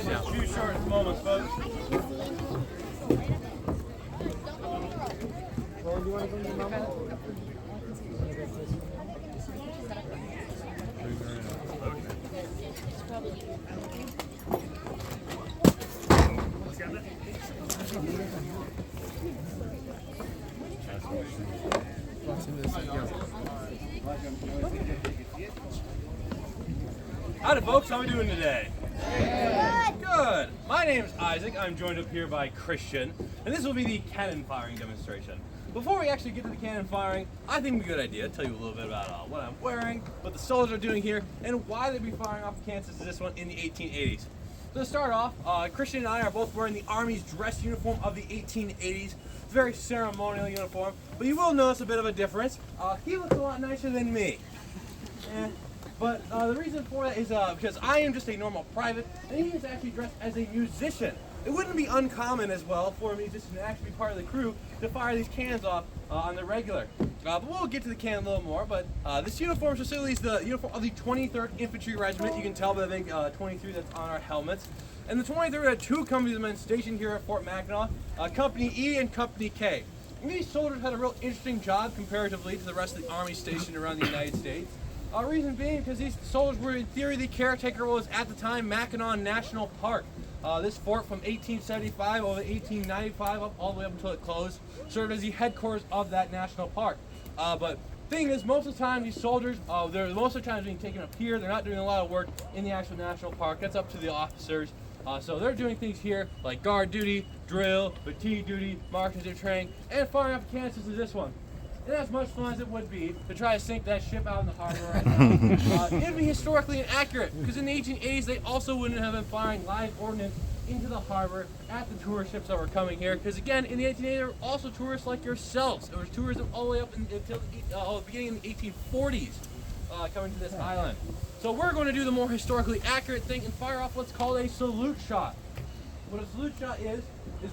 A few short moments, folks. Well, do you want to bring your mama? Howdy, folks. How are we doing today? Good. My name is Isaac. I'm joined up here by Christian, and this will be the cannon firing demonstration. Before we actually get to the cannon firing, I think it'd be a good idea to tell you a little bit about what I'm wearing, what the soldiers are doing here, and why they'd be firing off Kansas to this one in the 1880s. So to start off, Christian and I are both wearing the Army's dress uniform of the 1880s. It's a very ceremonial uniform, but you will notice a bit of a difference. He looks a lot nicer than me. But the reason for that is because I am just a normal private, and he is actually dressed as a musician. It wouldn't be uncommon as well for a musician to actually be part of the crew to fire these cannons off on the regular. But we'll get to the cannon a little more. But this uniform specifically is the uniform of the 23rd Infantry Regiment. You can tell by the big 23 that's on our helmets. And the 23rd had two companies of men stationed here at Fort Mackinac, Company E and Company K. And these soldiers had a real interesting job comparatively to the rest of the Army stationed around the United States. Reason being because these soldiers were in theory the caretaker was at the time Mackinac National Park. This fort from 1875 over 1895 up all the way up until it closed served as the headquarters of that national park. But thing is, most of the time these soldiers, they're most of the time being taken up here. They're not doing a lot of work in the actual national park. That's up to the officers. So they're doing things here like guard duty, drill, fatigue duty, marksmanship training, and firing off cannons as this one. And as much fun as it would be to try to sink that ship out in the harbor right now, it'd be historically inaccurate because in the 1880s they also wouldn't have been firing live ordnance into the harbor at the tourist ships that were coming here. Because again, in the 1880s there were also tourists like yourselves. There was tourism all the way up until the beginning of the 1840s coming to this island. So we're going to do the more historically accurate thing and fire off what's called a salute shot. What a salute shot is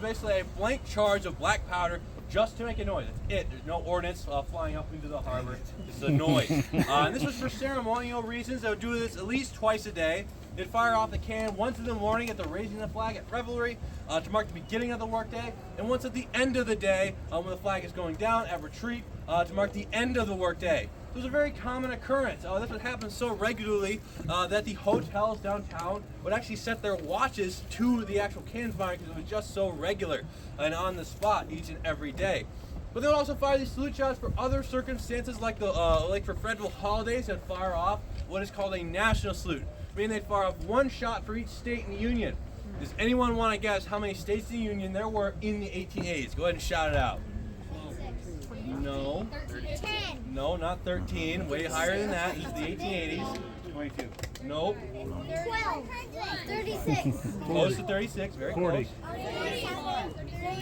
basically a blank charge of black powder just to make a noise. That's it. There's no ordnance flying up into the harbor. This is a noise. And this was for ceremonial reasons. They would do this at least twice a day. They'd fire off the cannon once in the morning at the raising of the flag at revelry to mark the beginning of the workday, and once at the end of the day when the flag is going down at retreat to mark the end of the workday. It was a very common occurrence. This would happen so regularly that the hotels downtown would actually set their watches to the actual cannon firing because it was just so regular and on the spot each and every day. But they would also fire these salute shots for other circumstances, like for federal holidays. They'd fire off what is called a national salute, meaning they'd fire off one shot for each state in the Union. Does anyone want to guess how many states in the Union there were in the 1880s? Go ahead and shout it out. No. 10. No, not 13. Way higher than that. This is the 1880s. 22. Nope. 12. 36. Close to 36. Very 40. Close.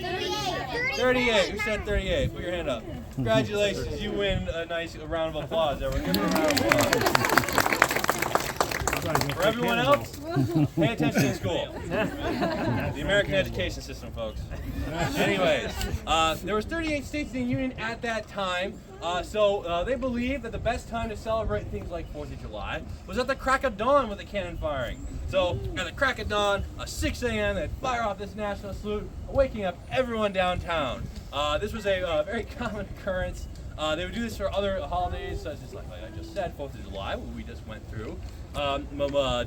38. 38. Who said 38? Put your hand up. Congratulations. You win a nice round of applause. There. We're giving a round of applause. For everyone else, pay attention in school. The American education system, folks. Anyways, there was 38 states in the Union at that time, so they believed that the best time to celebrate things like 4th of July was at the crack of dawn with the cannon firing. So at the crack of dawn, 6 a.m., they'd fire off this national salute, waking up everyone downtown. This was a very common occurrence. They would do this for other holidays, such as like I just said, 4th of July, what we just went through.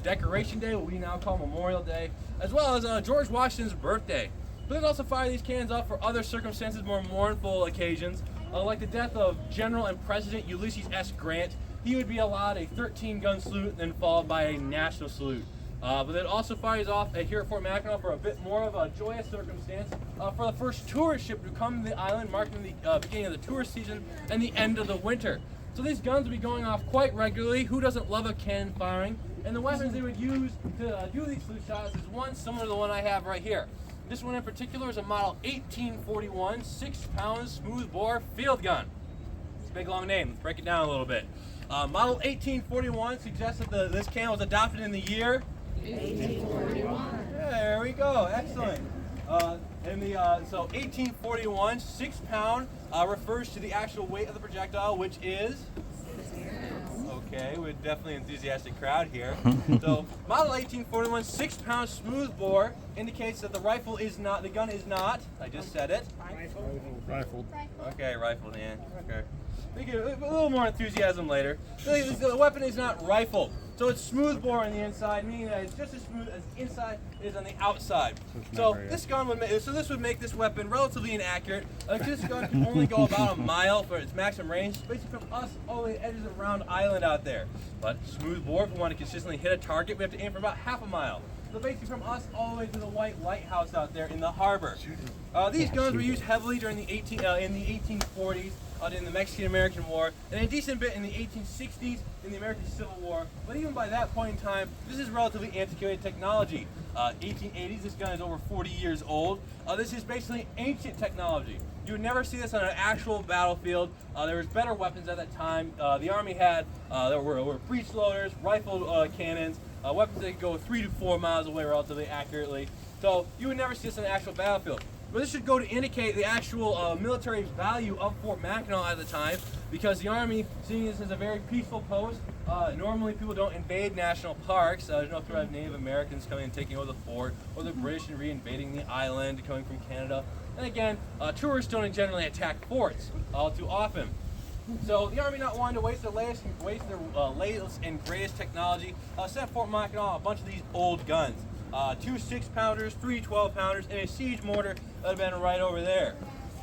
Decoration Day, what we now call Memorial Day, as well as George Washington's birthday. But they'd also fire these cannons off for other circumstances, more mournful occasions, like the death of General and President Ulysses S. Grant. He would be allowed a 13-gun salute, then followed by a national salute. But they'd also fire these off here at Fort Mackinac for a bit more of a joyous circumstance for the first tourist ship to come to the island, marking the beginning of the tourist season and the end of the winter. So these guns would be going off quite regularly. Who doesn't love a cannon firing? And the weapons they would use to do these salute shots is one similar to the one I have right here. This one in particular is a model 1841 6-pound smoothbore field gun. It's a big long name. Let's break it down a little bit. Model 1841 suggests that this cannon was adopted in the year 1841. There we go. Excellent. So 1841 6-pound refers to the actual weight of the projectile, which is Okay, we're definitely an enthusiastic crowd here. So, model 1841 6-pound smooth bore indicates that the rifle is not, the gun is not, I just said it. Rifled. Okay, rifled, yeah. Okay. We get a little more enthusiasm later. The weapon is not rifled. So it's smooth bore on the inside, meaning that it's just as smooth as the inside is on the outside. So this gun would this would make this weapon relatively inaccurate. This gun can only go about a mile for its maximum range, basically from us all the way to the edges of Round Island out there. But smooth bore, if we want to consistently hit a target, we have to aim for about half a mile. So basically from us all the way to the white lighthouse out there in the harbor. These guns were used heavily during the 1840s in the Mexican-American War, and a decent bit in the 1860s in the American Civil War. But even by that point in time, this is relatively antiquated technology. 1880s, this gun is over 40 years old. This is basically ancient technology. You would never see this on an actual battlefield. There was better weapons at that time. The Army had, there were breech loaders, rifle cannons, weapons that could go 3 to 4 miles away relatively accurately. So you would never see this on an actual battlefield. But this should go to indicate the actual military value of Fort Mackinac at the time, because the Army, seeing this as a very peaceful post, normally people don't invade national parks. There's no threat of Native Americans coming and taking over the fort, or the British and reinvading the island coming from Canada. And again, tourists don't generally attack forts all too often. So the Army, not wanting to waste their latest and greatest technology, sent Fort Mackinac a bunch of these old guns. 2 6-pounders, 3 12-pounders, and a siege mortar that had been right over there.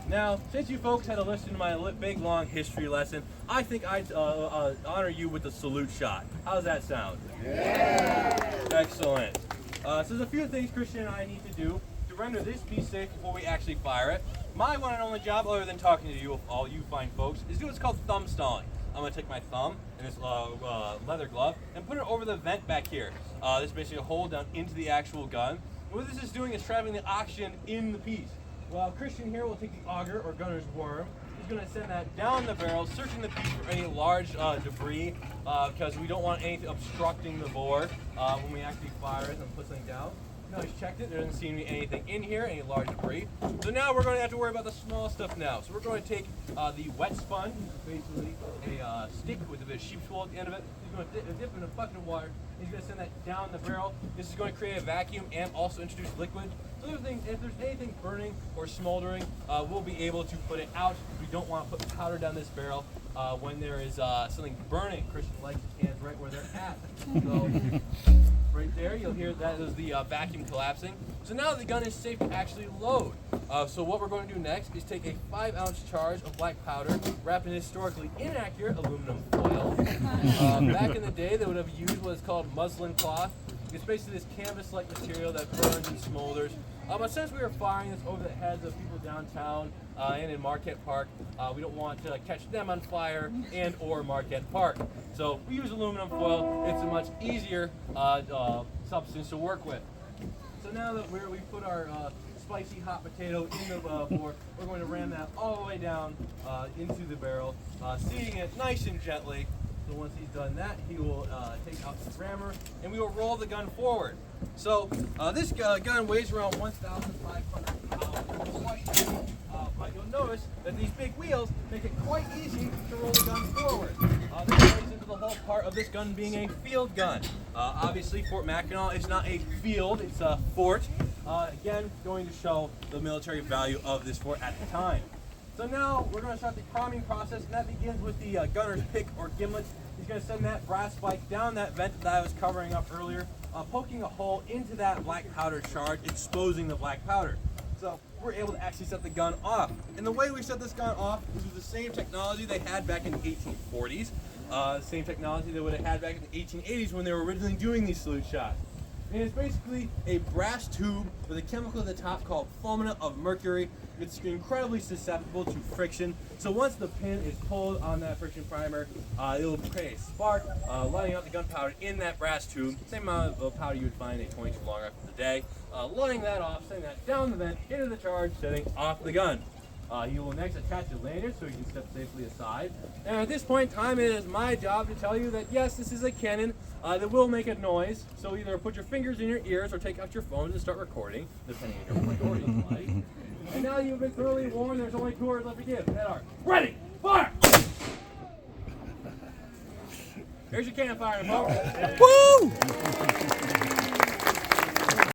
Now, since you folks had to listen to my big, long history lesson, I think I'd honor you with the salute shot. How does that sound? Yeah! Excellent. So there's a few things Christian and I need to do to render this piece safe before we actually fire it. My one and only job, other than talking to you, all you fine folks, is do what's called thumb stalling. I'm going to take my thumb in this leather glove and put it over the vent back here. This is basically a hole down into the actual gun. And what this is doing is trapping the oxygen in the piece. Well, Christian here will take the auger, or gunner's worm. He's going to send that down the barrel, searching the piece for any large debris, because we don't want anything obstructing the bore when we actually fire it and put something down. No, he's checked it. There doesn't seem to be anything in here, any large debris. So now we're going to have to worry about the small stuff now. So we're going to take the wet sponge, basically a stick with a bit of sheep's wool at the end of it. He's going to dip in a bucket of water. He's going to send that down the barrel. This is going to create a vacuum and also introduce liquid. So if there's anything burning or smoldering, we'll be able to put it out. We don't want to put powder down this barrel when there is something burning. Christian likes his hands right where they're at. So right there, you'll hear that is the vacuum collapsing. So now the gun is safe to actually load. So what we're going to do next is take a 5-ounce charge of black powder, wrapped in historically inaccurate aluminum foil. Back in the day, they would have used what is called muslin cloth. It's basically this canvas-like material that burns and smolders. But since we are firing this over the heads of people downtown and in Marquette Park, we don't want to catch them on fire and or Marquette Park. So we use aluminum foil. It's a much easier substance to work with. So now that we put our spicy hot potato in the bore, we're going to ram that all the way down into the barrel, seating it nice and gently. So once he's done that, he will take out the rammer, and we will roll the gun forward. So this gun weighs around 1,500 pounds. But you'll notice that these big wheels make it quite easy to roll the gun forward. This plays into the whole part of this gun being a field gun. Obviously, Fort Mackinac is not a field, it's a fort. Again, going to show the military value of this fort at the time. So now we're going to start the priming process, and that begins with the gunner's pick or gimlet. He's going to send that brass spike down that vent that I was covering up earlier, poking a hole into that black powder charge, exposing the black powder. So we're able to actually set the gun off. And the way we set this gun off is with the same technology they had back in the 1840s, the same technology they would have had back in the 1880s when they were originally doing these salute shots. And it's basically a brass tube with a chemical at the top called fulminate of mercury. It's incredibly susceptible to friction. So once the pin is pulled on that friction primer, it will create a spark, lighting up the gunpowder in that brass tube. Same amount of powder you would find in a 22 long rifle today. Lighting that off, sending that down the vent, into the charge, setting off the gun. You will next attach a lanyard so you can step safely aside. And at this point in time, it is my job to tell you that yes, this is a cannon that will make a noise. So either put your fingers in your ears or take out your phones and start recording, depending on your priorities in life. And now you've been thoroughly warned, there's only 2 words left to give. That are, ready, fire! Here's your cannon firing, folks. Woo!